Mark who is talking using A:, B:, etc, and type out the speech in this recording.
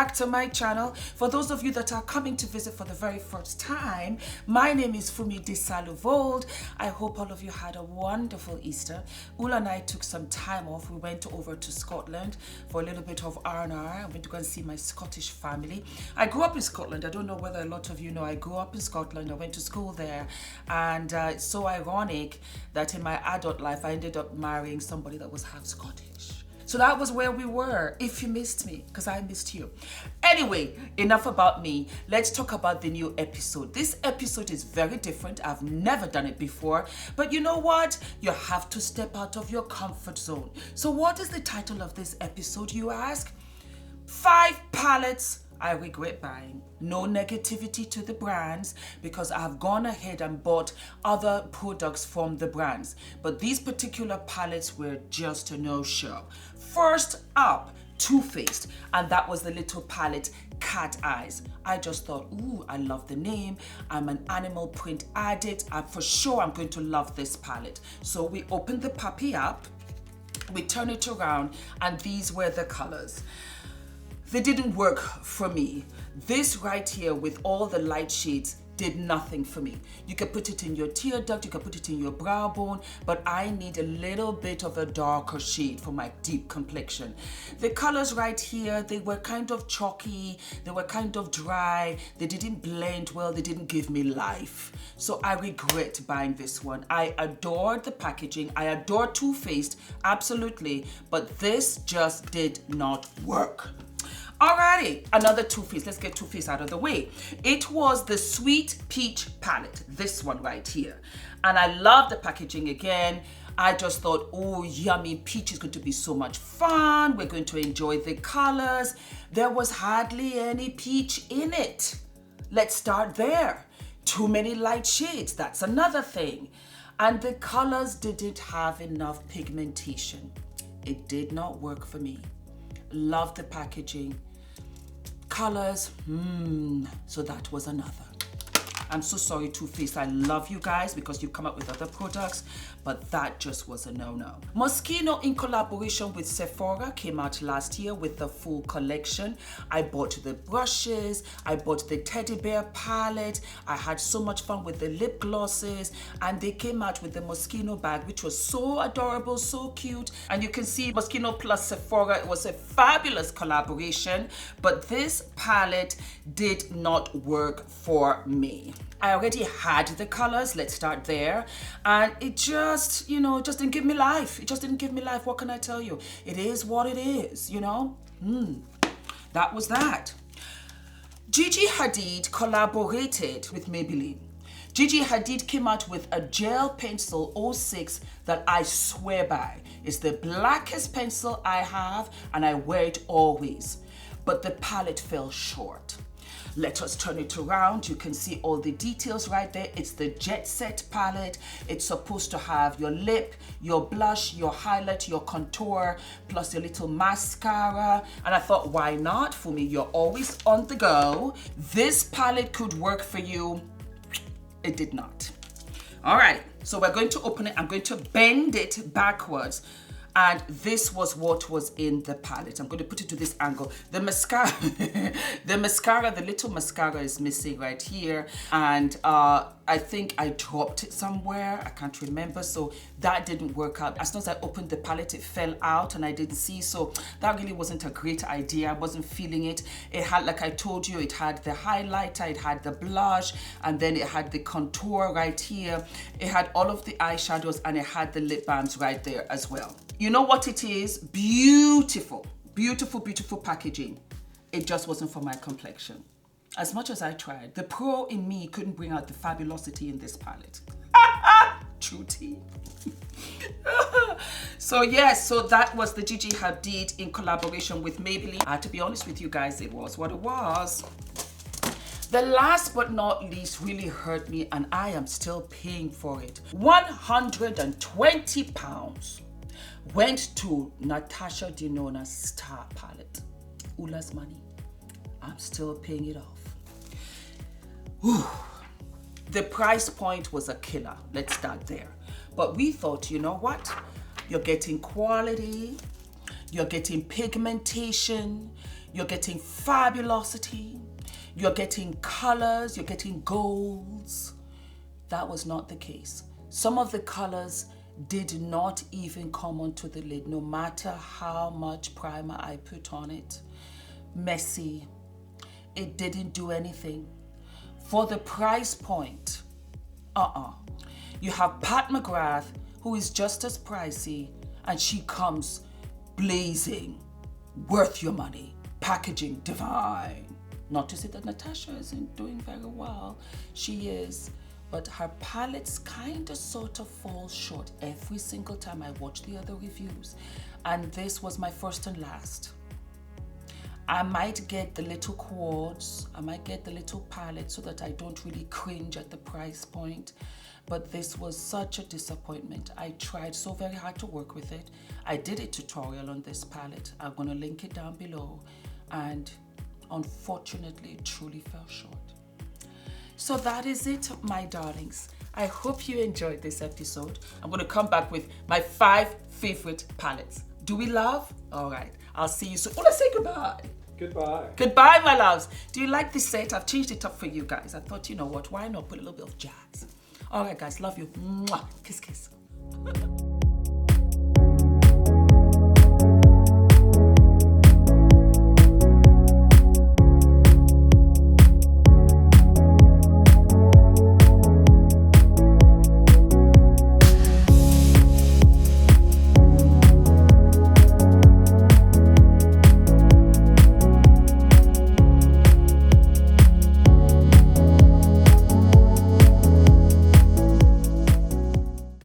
A: back to my channel. For those of you that are coming to visit for the very first time, my name is Fumi Desalu-Vold. I hope all of you had a wonderful Easter. Ula and I took some time off. We went over to Scotland for a little bit of R&R. I went to go and see my Scottish family. I grew up in Scotland. I don't know whether a lot of you know I grew up in Scotland. I went to school there, and it's so ironic that in my adult life I ended up marrying somebody that was half Scottish. So that was where we were, if you missed me, because I missed you. Anyway, enough about me. Let's talk about the new episode. This episode is very different. I've never done it before, but you know what? You have to step out of your comfort zone. So what is the title of this episode, you ask? 5 palettes I regret buying. No negativity to the brands, because I have gone ahead and bought other products from the brands, but these particular palettes were just a no-show. First up, Too Faced, and that was the little palette Cat Eyes. I just thought, ooh, I love the name. I'm an animal print addict. For sure I'm going to love this palette. So we opened the puppy up, we turn it around, and these were the colors. They didn't work for me. This right here with all the light shades did nothing for me. You can put it in your tear duct, you can put it in your brow bone, but I need a little bit of a darker shade for my deep complexion. The colors right here, they were kind of chalky, they were kind of dry, they didn't blend well, they didn't give me life. So I regret buying this one. I adored the packaging, I adore Too Faced, absolutely, but this just did not work. Alrighty, another Too Faced. Let's get Too Faced out of the way. It was the Sweet Peach palette, this one right here. And I love the packaging again. I just thought, oh, yummy, peach is going to be so much fun. We're going to enjoy the colors. There was hardly any peach in it. Let's start there. Too many light shades, that's another thing. And the colors didn't have enough pigmentation. It did not work for me. Love the packaging. Colors, so that was another. I'm so sorry, Too Faced. I love you guys because you come up with other products, but that just was a no-no. Moschino, in collaboration with Sephora, came out last year with the full collection. I bought the brushes, I bought the teddy bear palette, I had so much fun with the lip glosses, and they came out with the Moschino bag, which was so adorable, so cute. And you can see Moschino plus Sephora, it was a fabulous collaboration, but this palette did not work for me. I already had the colors, let's start there, and it just, just didn't give me life. It just didn't give me life. What can I tell you? It is what it is, That was that. Gigi Hadid collaborated with Maybelline. Gigi Hadid came out with a gel pencil 06 that I swear by. It's the blackest pencil I have, and I wear it always, but the palette fell short. Let us turn it around. You can see all the details right there. It's the Jet Set palette. It's supposed to have your lip, your blush, your highlight, your contour, plus your little mascara. And I thought, why not? For me, you're always on the go. This palette could work for you. It did not. All right, so we're going to open it. I'm going to bend it backwards. And this was what was in the palette. I'm going to put it to this angle. The mascara, the little mascara is missing right here. And I think I dropped it somewhere. I can't remember. So that didn't work out. As soon as I opened the palette, it fell out and I didn't see. So that really wasn't a great idea. I wasn't feeling it. It had, like I told you, it had the highlighter, it had the blush, and then it had the contour right here. It had all of the eyeshadows and it had the lip balms right there as well. You know what it is? Beautiful, beautiful, beautiful packaging. It just wasn't for my complexion. As much as I tried, the pro in me couldn't bring out the fabulosity in this palette. True tea. So yes, so that was the Gigi Hadid in collaboration with Maybelline. I had to be honest with you guys, it was what it was. The last but not least really hurt me, and I am still paying for it. £120 went to NATASHA DENONA Star Palette. Ula's money. I'm still paying it off. Whew. The price point was a killer. Let's start there. But we thought, you know what? You're getting quality, you're getting pigmentation, you're getting fabulosity, you're getting colors, you're getting golds. That was not the case. Some of the colors did not even come onto the lid, no matter how much primer I put on it. Messy. It didn't do anything. For the price point, you have Pat McGrath, who is just as pricey, and she comes blazing, worth your money, packaging divine. Not to say that Natasha isn't doing very well, she is, but her palettes kind of sort of fall short every single time I watch the other reviews, and this was my first and last. I might get the little quartz, I might get the little palette so that I don't really cringe at the price point, but this was such a disappointment. I tried so very hard to work with it. I did a tutorial on this palette. I'm gonna link it down below, and unfortunately, it truly fell short. So that is it, my darlings. I hope you enjoyed this episode. I'm gonna come back with my 5 favorite palettes. Do we love? All right, I'll see you soon. Oh, let's say goodbye.
B: Goodbye.
A: Goodbye, my loves. Do you like this set? I've changed it up for you guys. I thought, you know what, why not put a little bit of jazz? All right, guys, love you. Mwah. Kiss, kiss.